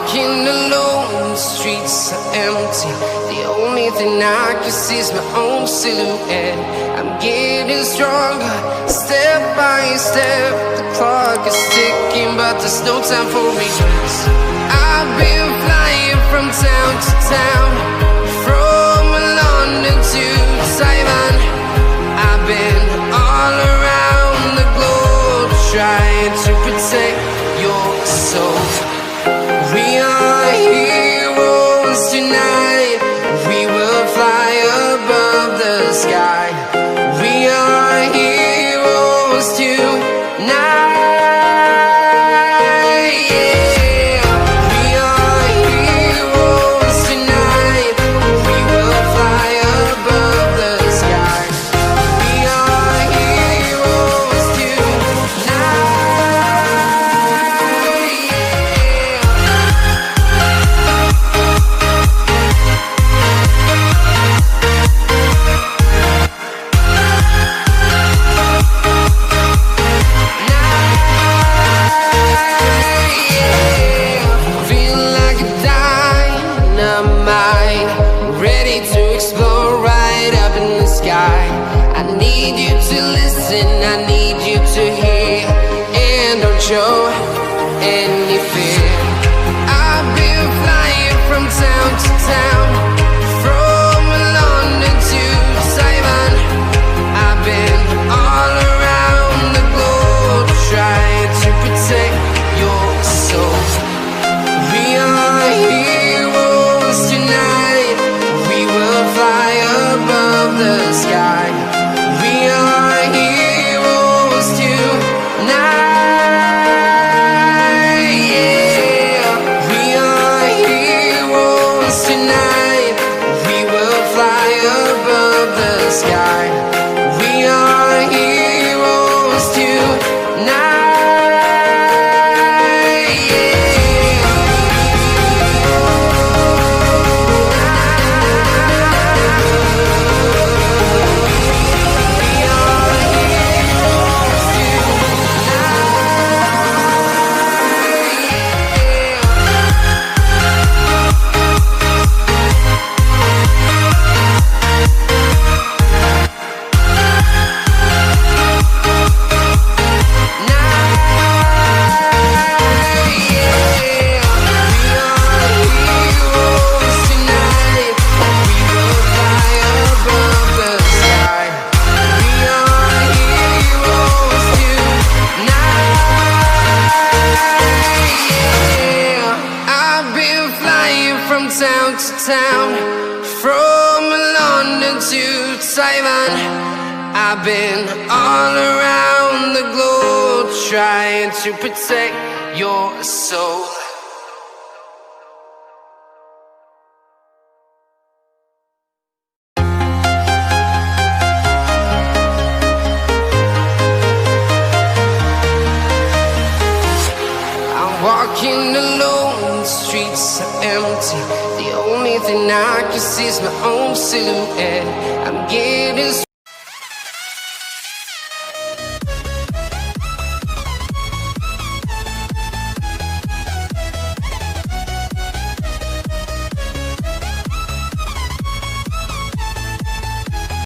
walking alone, the streets are empty. The only thing I can see is my own silhouette. I'm getting stronger, step by step. The clock is ticking, but there's no time for regrets. I've been flying from town to town, from London to Taiwan. I've been all around the globe, trying to protect your soul. We are heroes tonight. We will fly above the sky. We are heroes tonight. Yeah. We are heroes tonight. We will fly above the sky. We are heroes tonight. I need you to listen, I need you to hear, and don't show any fear. I've been flying from town to town, from London to Taiwan. I've been all around the globe, trying to protect your soul. We are heroes tonight. We will fly above the sky. We are heroes tonight. Yeah. We are heroes tonight. We will fly above the sky. We are heroes tonight. Town to town, from London to Taiwan. I've been all around the globe, trying to protect your soul. I'm walking alone, the streets are empty. The only thing I can see is my own silhouette. I'm getting